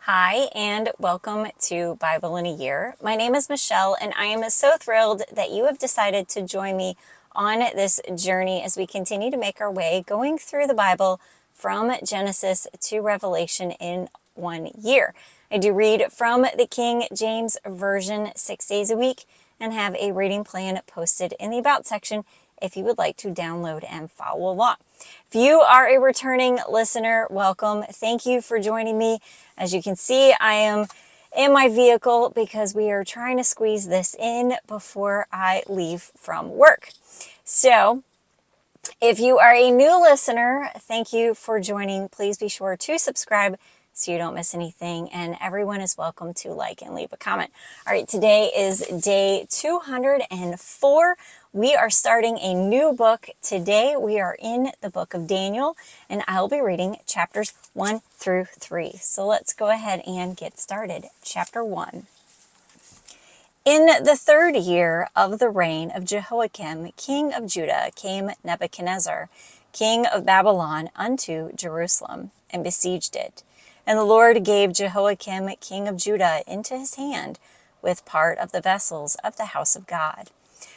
Hi, and welcome to Bible in a Year. My name is Michelle, and I am so thrilled that you have decided to join me on this journey as we continue to make our way going through the Bible from Genesis to Revelation in 1 year. I do read from the King James Version 6 days a week and have a reading plan posted in the About section if you would like to download and follow along. If you are a returning listener, welcome. Thank you for joining me. As you can see, I am in my vehicle because we are trying to squeeze this in before I leave from work. So if you are a new listener, thank you for joining. Please be sure to subscribe so you don't miss anything, and everyone is welcome to like and leave a comment. All right, today is day 204. We are starting a new book today. We are in the book of Daniel, and I'll be reading chapters 1 through 3. So let's go ahead and get started. Chapter 1. In the 3rd year of the reign of Jehoiakim, king of Judah, came Nebuchadnezzar, king of Babylon, unto Jerusalem, and besieged it. And the Lord gave Jehoiakim, king of Judah, into his hand, with part of the vessels of the house of God,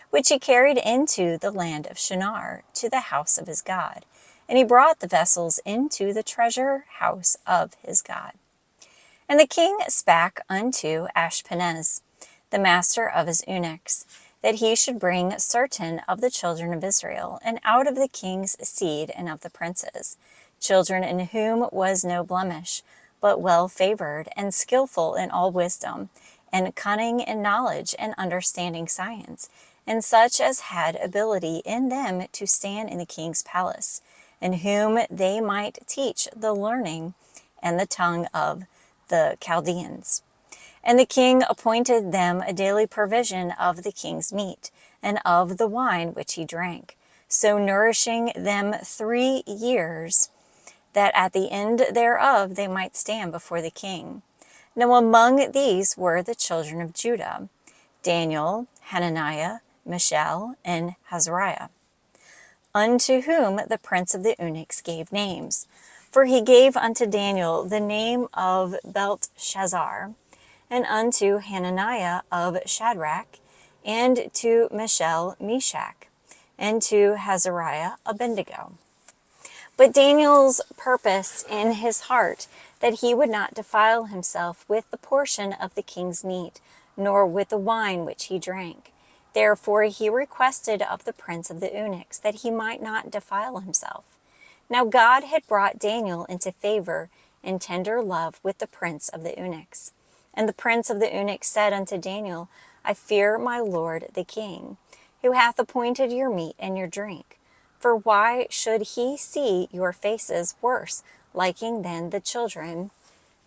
which he carried into the land of Shinar, to the house of his God. And he brought the vessels into the treasure house of his God. And the king spake unto Ashpenaz, the master of his eunuchs, that he should bring certain of the children of Israel, and out of the king's seed and of the princes, children in whom was no blemish, but well favored, and skillful in all wisdom, and cunning in knowledge, and understanding science, and such as had ability in them to stand in the king's palace, and whom they might teach the learning and the tongue of the Chaldeans. And the king appointed them a daily provision of the king's meat, and of the wine which he drank, so nourishing them 3 years, that at the end thereof they might stand before the king. Now among these were the children of Judah, Daniel, Hananiah, Mishael, and Azariah, unto whom the prince of the eunuchs gave names. For he gave unto Daniel the name of Belteshazzar, and unto Hananiah of Shadrach, and to Mishael Meshach, and to Azariah Abednego. But Daniel's purpose in his heart that he would not defile himself with the portion of the king's meat, nor with the wine which he drank. Therefore he requested of the prince of the eunuchs that he might not defile himself. Now God had brought Daniel into favor and tender love with the prince of the eunuchs. And the prince of the eunuchs said unto Daniel, I fear my lord the king, who hath appointed your meat and your drink. For why should he see your faces worse liking than the children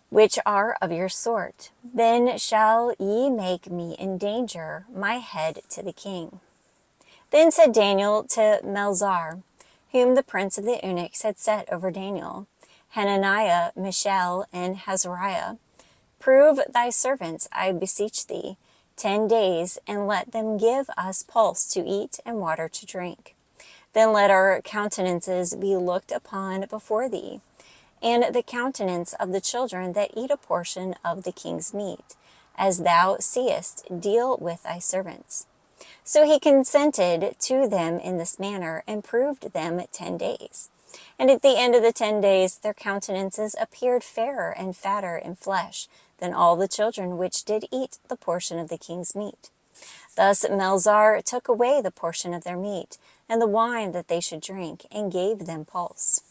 which are of your sort? Then shall ye make me endanger my head to the king. Then said Daniel to Melzar, whom the prince of the eunuchs had set over Daniel, Hananiah, Mishael, and Azariah, prove thy servants, I beseech thee, 10 days, and let them give us pulse to eat and water to drink. Then let our countenances be looked upon before thee, and the countenance of the children that eat a portion of the king's meat, as thou seest, deal with thy servants. So he consented to them in this manner, and proved them 10 days. And at the end of the 10 days their countenances appeared fairer and fatter in flesh than all the children which did eat the portion of the king's meat. Thus Melzar took away the portion of their meat, and the wine that they should drink, and gave them pulse.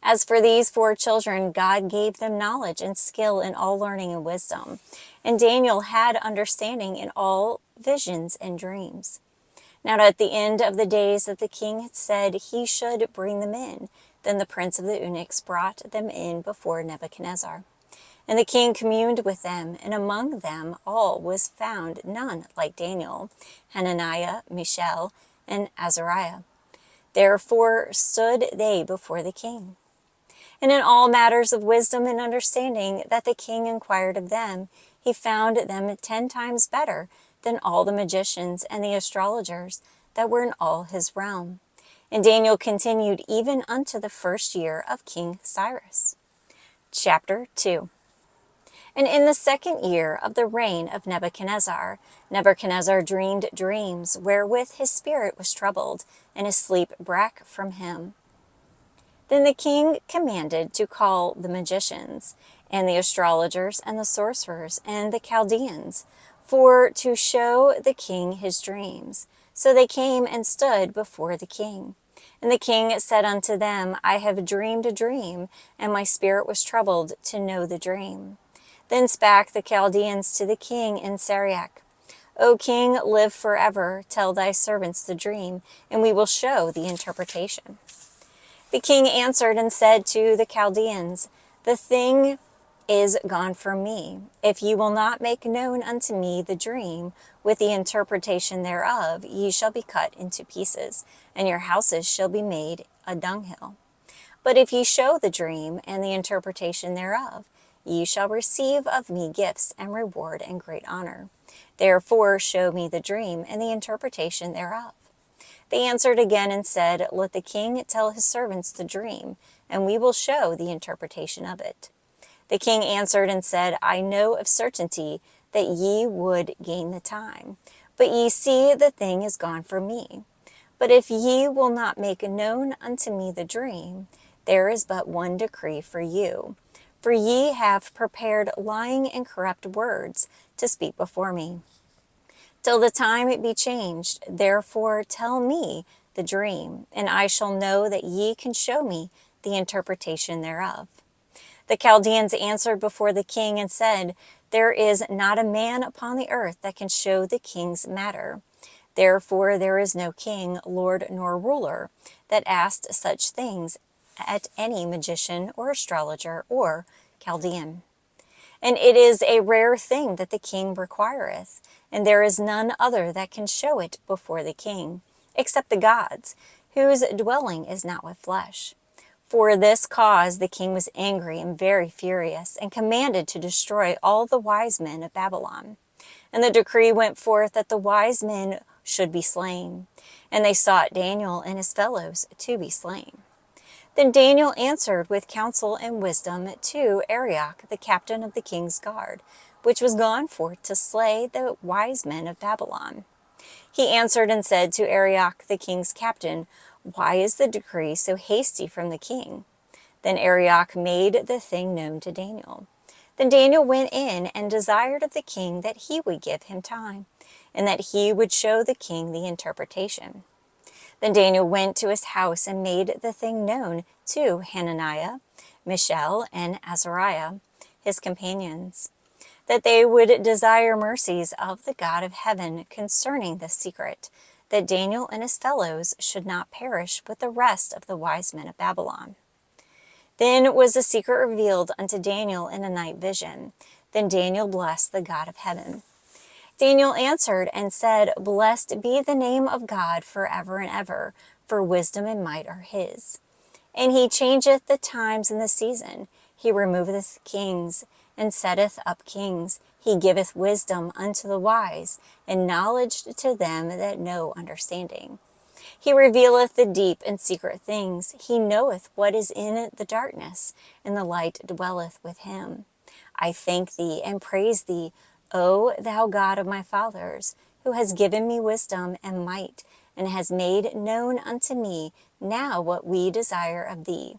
As for these 4 children, God gave them knowledge and skill in all learning and wisdom. And Daniel had understanding in all visions and dreams. Now at the end of the days that the king had said he should bring them in, then the prince of the eunuchs brought them in before Nebuchadnezzar. And the king communed with them, and among them all was found none like Daniel, Hananiah, Mishael, and Azariah. Therefore stood they before the king. And in all matters of wisdom and understanding that the king inquired of them, he found them 10 times better than all the magicians and the astrologers that were in all his realm. And Daniel continued even unto the 1st year of King Cyrus. Chapter 2. And in the 2nd year of the reign of Nebuchadnezzar, Nebuchadnezzar dreamed dreams wherewith his spirit was troubled, and his sleep brake from him. Then the king commanded to call the magicians, and the astrologers, and the sorcerers, and the Chaldeans, for to show the king his dreams. So they came and stood before the king. And the king said unto them, I have dreamed a dream, and my spirit was troubled to know the dream. Then spake the Chaldeans to the king in Shadrach, O king, live forever, tell thy servants the dream, and we will show the interpretation. The king answered and said to the Chaldeans, The thing is gone from me. If ye will not make known unto me the dream with the interpretation thereof, ye shall be cut into pieces, and your houses shall be made a dunghill. But if ye show the dream and the interpretation thereof, ye shall receive of me gifts and reward and great honor. Therefore show me the dream and the interpretation thereof. They answered again and said, Let the king tell his servants the dream, and we will show the interpretation of it. The king answered and said, I know of certainty that ye would gain the time, but ye see the thing is gone from me. But if ye will not make known unto me the dream, there is but one decree for you. For ye have prepared lying and corrupt words to speak before me, till the time it be changed. Therefore tell me the dream, and I shall know that ye can show me the interpretation thereof. The Chaldeans answered before the king and said, There is not a man upon the earth that can show the king's matter. Therefore there is no king, lord, nor ruler that asked such things at any magician or astrologer or Chaldean. And it is a rare thing that the king requireth, and there is none other that can show it before the king, except the gods, whose dwelling is not with flesh. For this cause the king was angry and very furious, and commanded to destroy all the wise men of Babylon. And the decree went forth that the wise men should be slain, and they sought Daniel and his fellows to be slain. Then Daniel answered with counsel and wisdom to Arioch, the captain of the king's guard, which was gone forth to slay the wise men of Babylon. He answered and said to Arioch, the king's captain, Why is the decree so hasty from the king? Then Arioch made the thing known to Daniel. Then Daniel went in and desired of the king that he would give him time, and that he would show the king the interpretation. Then Daniel went to his house and made the thing known to Hananiah, Mishael, and Azariah, his companions, that they would desire mercies of the God of heaven concerning this secret, that Daniel and his fellows should not perish with the rest of the wise men of Babylon. Then was the secret revealed unto Daniel in a night vision. Then Daniel blessed the God of heaven. Daniel answered and said, Blessed be the name of God forever and ever, for wisdom and might are his. And he changeth the times and the season. He removeth kings, and setteth up kings. He giveth wisdom unto the wise, and knowledge to them that know understanding. He revealeth the deep and secret things. He knoweth what is in the darkness, and the light dwelleth with him. I thank thee and praise thee, O thou God of my fathers, who has given me wisdom and might, and has made known unto me now what we desire of thee.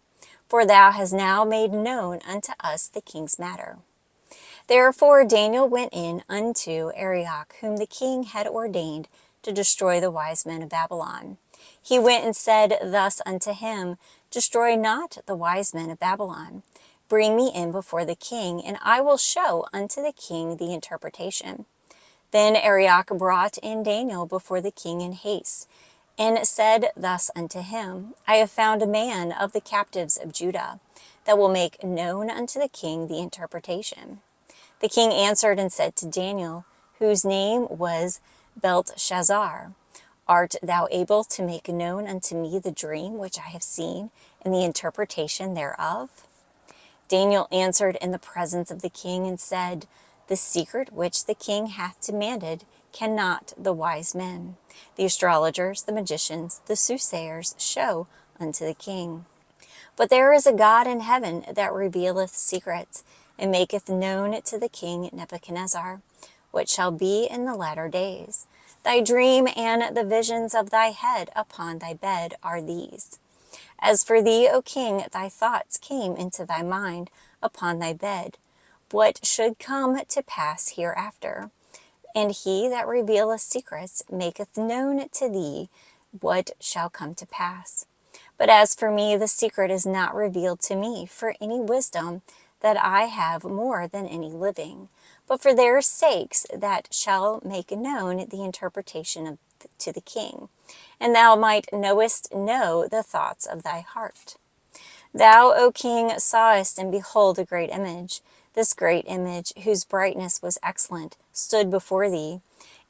For thou hast now made known unto us the king's matter. Therefore Daniel went in unto Arioch, whom the king had ordained to destroy the wise men of Babylon. He went and said thus unto him, Destroy not the wise men of Babylon. Bring me in before the king, and I will show unto the king the interpretation. Then Arioch brought in Daniel before the king in haste, and said thus unto him, I have found a man of the captives of Judah, that will make known unto the king the interpretation. The king answered and said to Daniel, whose name was Belteshazzar, Art thou able to make known unto me the dream which I have seen, and the interpretation thereof? Daniel answered in the presence of the king and said, The secret which the king hath demanded cannot the wise men, the astrologers, the magicians, the soothsayers show unto the king. But there is a God in heaven that revealeth secrets, and maketh known to the king Nebuchadnezzar what shall be in the latter days. Thy dream and the visions of thy head upon thy bed are these. As for thee, O king, thy thoughts came into thy mind upon thy bed, what should come to pass hereafter. And he that revealeth secrets maketh known to thee what shall come to pass. But as for me, the secret is not revealed to me for any wisdom that I have more than any living, but for their sakes that shall make known the interpretation to the king, and thou might know the thoughts of thy heart. Thou, O king, sawest, and behold, a great image. This great image, whose brightness was excellent, stood before thee,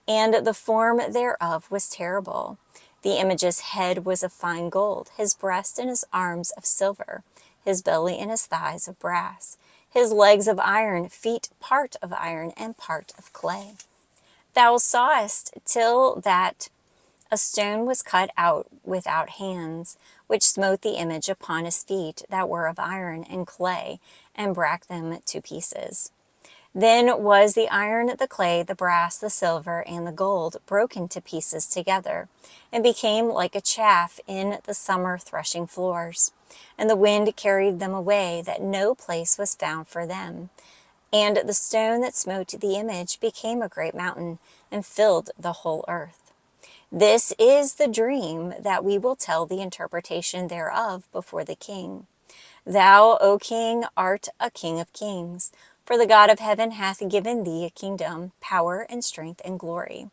and the form thereof was terrible. The image's head was of fine gold, his breast and his arms of silver, his belly and his thighs of brass, his legs of iron, feet part of iron and part of clay. Thou sawest till that a stone was cut out without hands, which smote the image upon his feet that were of iron and clay, and brake them to pieces. Then was the iron, the clay, the brass, the silver, and the gold broken to pieces together, and became like a chaff in the summer threshing floors. And the wind carried them away, that no place was found for them. And the stone that smote the image became a great mountain, and filled the whole earth. This is the dream that we will tell the interpretation thereof before the king. Thou, O king, art a king of kings, for the God of heaven hath given thee a kingdom, power, and strength, and glory.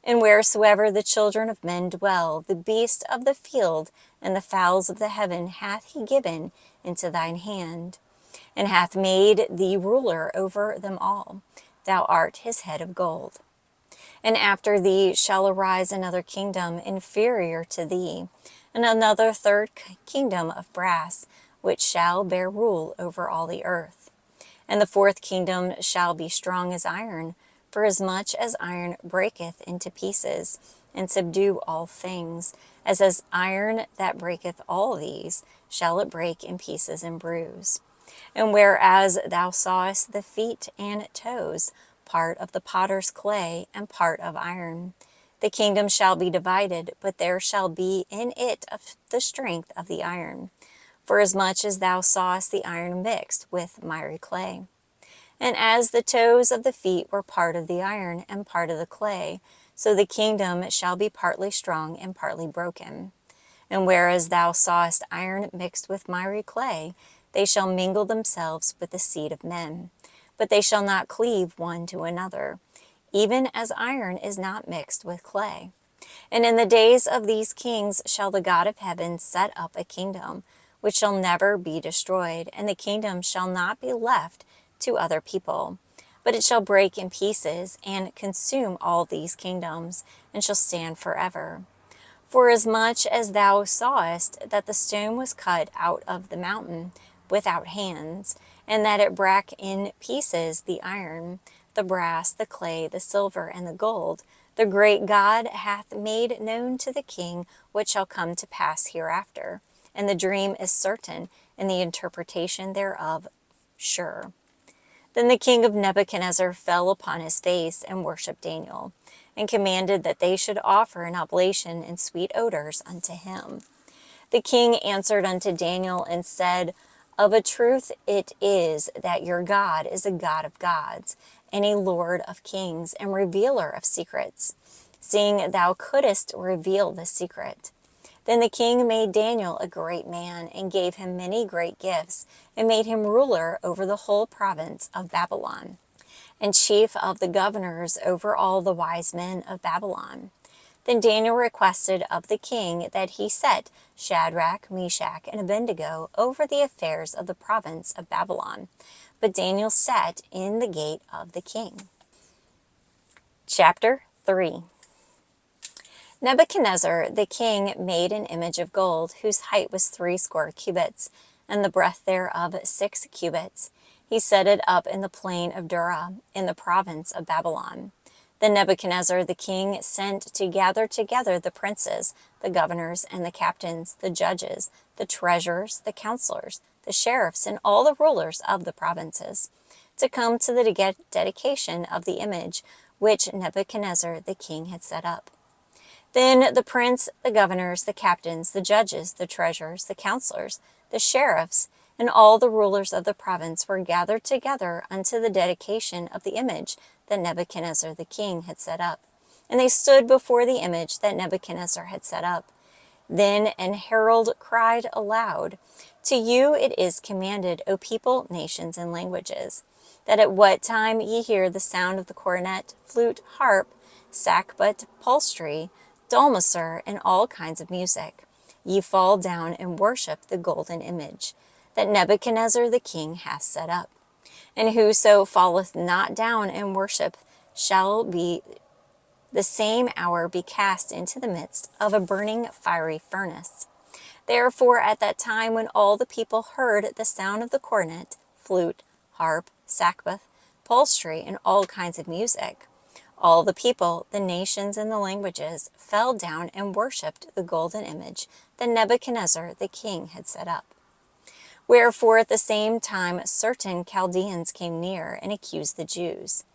And wheresoever the children of men dwell, the beasts of the field and the fowls of the heaven hath he given into thine hand, and hath made thee ruler over them all. Thou art his head of gold. And after thee shall arise another kingdom inferior to thee, and another third kingdom of brass, which shall bear rule over all the earth. And the fourth kingdom shall be strong as iron, for as much as iron breaketh into pieces, and subdue all things, as iron that breaketh all these, shall it break in pieces and bruise. And whereas thou sawest the feet and toes, part of the potter's clay, and part of iron, the kingdom shall be divided, but there shall be in it of the strength of the iron, for as much as thou sawest the iron mixed with miry clay. And as the toes of the feet were part of the iron and part of the clay, so the kingdom shall be partly strong and partly broken. And whereas thou sawest iron mixed with miry clay, they shall mingle themselves with the seed of men, but they shall not cleave one to another, even as iron is not mixed with clay. And in the days of these kings shall the God of heaven set up a kingdom, which shall never be destroyed, and the kingdom shall not be left to other people, but it shall break in pieces and consume all these kingdoms, and shall stand forever. For as much as thou sawest that the stone was cut out of the mountain without hands, and that it brake in pieces the iron, the brass, the clay, the silver, and the gold, the great God hath made known to the king what shall come to pass hereafter, and the dream is certain, and the interpretation thereof sure. Then the king of Nebuchadnezzar fell upon his face and worshipped Daniel, and commanded that they should offer an oblation and sweet odors unto him. The king answered unto Daniel and said, Of a truth it is that your God is a God of gods, and a Lord of kings, and revealer of secrets, seeing thou couldest reveal the secret. Then the king made Daniel a great man, and gave him many great gifts, and made him ruler over the whole province of Babylon, and chief of the governors over all the wise men of Babylon. Then Daniel requested of the king that he set Shadrach, Meshach, and Abednego over the affairs of the province of Babylon. But Daniel sat in the gate of the king. Chapter 3. Nebuchadnezzar the king made an image of gold, whose height was 60 cubits, and the breadth thereof 6 cubits. He set it up in the plain of Dura, in the province of Babylon. Then Nebuchadnezzar the king sent to gather together the princes, the governors, and the captains, the judges, the treasurers, the counselors, the sheriffs, and all the rulers of the provinces. to come to the dedication of the image which Nebuchadnezzar the king had set up. Then the prince, the governors, the captains, the judges, the treasurers, the counselors, the sheriffs, and all the rulers of the province were gathered together unto the dedication of the image that Nebuchadnezzar the king had set up. And they stood before the image that Nebuchadnezzar had set up. Then an herald cried aloud, To you it is commanded, O people, nations, and languages, that at what time ye hear the sound of the cornet, flute, harp, sackbut, psaltery, dulcimer, and all kinds of music, ye fall down and worship the golden image that Nebuchadnezzar the king hath set up. And whoso falleth not down and worship shall be the same hour be cast into the midst of a burning fiery furnace. Therefore at that time when all the people heard the sound of the cornet, flute, harp, sackbut, psaltery, and all kinds of music, all the people, the nations, and the languages fell down and worshipped the golden image that Nebuchadnezzar the king had set up. Wherefore at the same time certain Chaldeans came near and accused the Jews.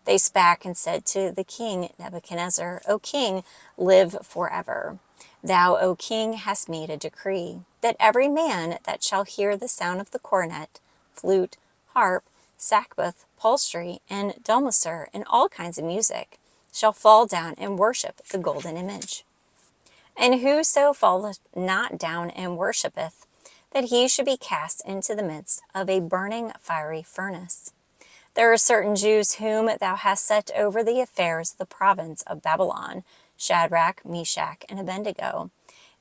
They spake and said to the king Nebuchadnezzar, O king, live forever. Thou, O king, hast made a decree, that every man that shall hear the sound of the cornet, flute, harp, sackbut, psaltery, and dulcimer, and all kinds of music, shall fall down and worship the golden image. And whoso falleth not down and worshippeth, that he should be cast into the midst of a burning fiery furnace. There are certain Jews whom thou hast set over the affairs of the province of Babylon, Shadrach, Meshach, and Abednego.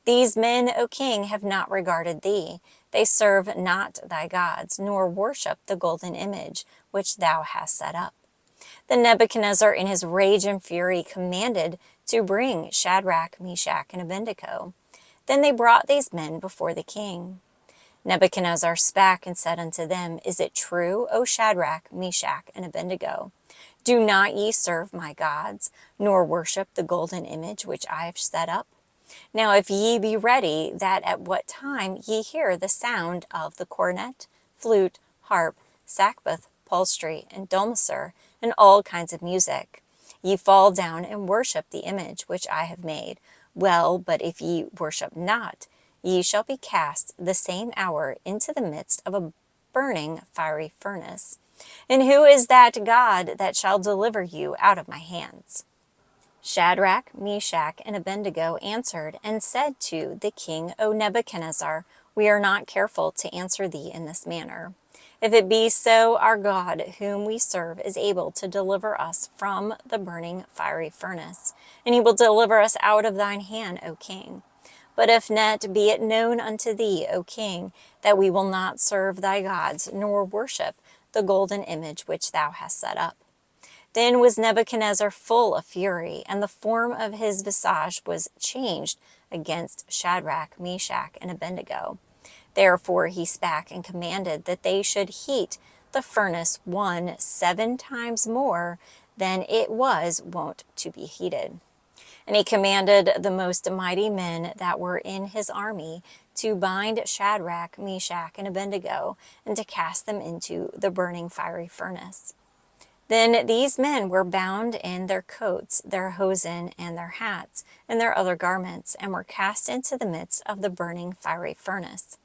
These men, O king, have not regarded thee. They serve not thy gods, nor worship the golden image which thou hast set up. Then Nebuchadnezzar in his rage and fury commanded to bring Shadrach, Meshach, and Abednego. Then they brought these men before the king. Nebuchadnezzar spake and said unto them, Is it true, O Shadrach, Meshach, and Abednego? Do not ye serve my gods, nor worship the golden image which I have set up? Now if ye be ready, that at what time ye hear the sound of the cornet, flute, harp, sackbut, psaltery, and dulcimer, and all kinds of music, ye fall down and worship the image which I have made. Well, but if ye worship not, ye shall be cast the same hour into the midst of a burning fiery furnace. And who is that God that shall deliver you out of my hands? Shadrach, Meshach, and Abednego answered and said to the king, O Nebuchadnezzar, we are not careful to answer thee in this manner. If it be so, our God, whom we serve, is able to deliver us from the burning fiery furnace, and he will deliver us out of thine hand, O king. But if not, be it known unto thee, O king, that we will not serve thy gods, nor worship the golden image which thou hast set up. Then was Nebuchadnezzar full of fury, and the form of his visage was changed against Shadrach, Meshach, and Abednego. Therefore he spake and commanded that they should heat the furnace 7 times more than it was wont to be heated. And he commanded the most mighty men that were in his army to bind Shadrach, Meshach, and Abednego, and to cast them into the burning fiery furnace. Then these men were bound in their coats, their hosen, and their hats, and their other garments, and were cast into the midst of the burning fiery furnace.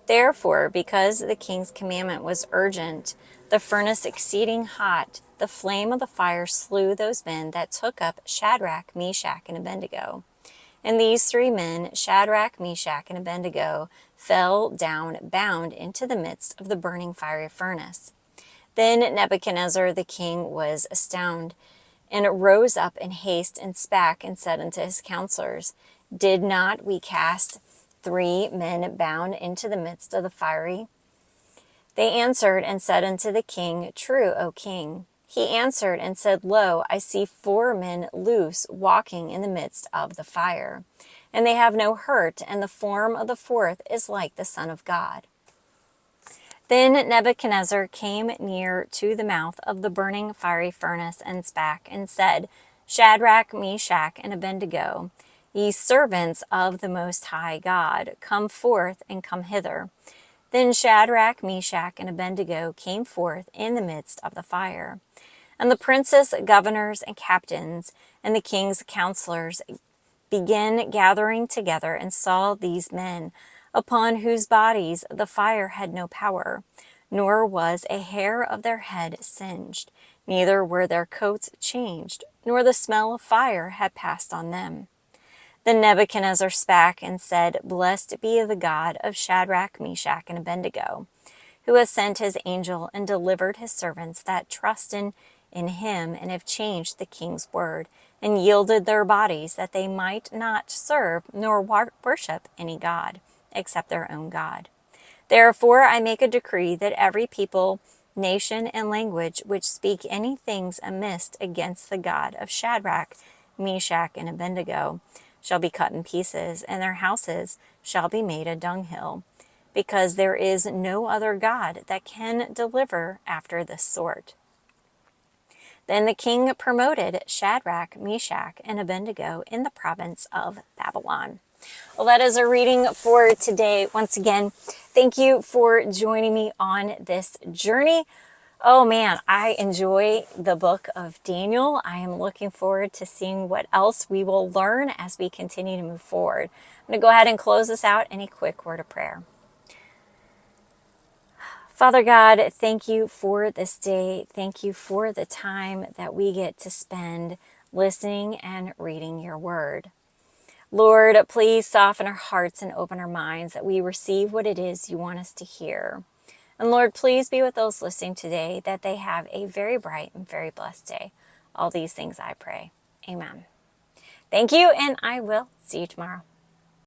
Therefore, because the king's commandment was urgent, the furnace exceeding hot, the flame of the fire slew those men that took up Shadrach, Meshach, and Abednego. And these 3 men, Shadrach, Meshach, and Abednego, fell down bound into the midst of the burning fiery furnace. Then Nebuchadnezzar the king was astounded, and rose up in haste, and spake and said unto his counselors, Did not we cast 3 men bound into the midst of the fiery? They answered and said unto the king, True, O king. He answered and said, Lo, I see 4 men loose, walking in the midst of the fire, and they have no hurt, and the form of the 4th is like the Son of God. Then Nebuchadnezzar came near to the mouth of the burning fiery furnace, and spake and said, Shadrach, Meshach, and Abednego, ye servants of the Most High God, come forth and come hither. Then Shadrach, Meshach, and Abednego came forth in the midst of the fire. And the princes, governors, and captains, and the king's counselors began gathering together and saw these men, upon whose bodies the fire had no power, nor was a hair of their head singed, neither were their coats changed, nor the smell of fire had passed on them. Then Nebuchadnezzar spake and said, Blessed be the God of Shadrach, Meshach, and Abednego, who has sent his angel and delivered his servants that trust in him and have changed the king's word, and yielded their bodies that they might not serve nor worship any god, except their own God. Therefore I make a decree that every people, nation, and language which speak any things amiss against the God of Shadrach, Meshach, and Abednego shall be cut in pieces, and their houses shall be made a dunghill, because there is no other God that can deliver after this sort. Then the king promoted Shadrach, Meshach, and Abednego in the province of Babylon. Well, that is a reading for today. Once again, thank you for joining me on this journey. Oh man, I enjoy the book of Daniel. I am looking forward to seeing what else we will learn as we continue to move forward. I'm going to go ahead and close this out in a quick word of prayer. Father God, thank you for this day. Thank you for the time that we get to spend listening and reading your word. Lord, please soften our hearts and open our minds that we receive what it is you want us to hear. And Lord, please be with those listening today, that they have a very bright and very blessed day. All these things I pray. Amen. Thank you, and I will see you tomorrow.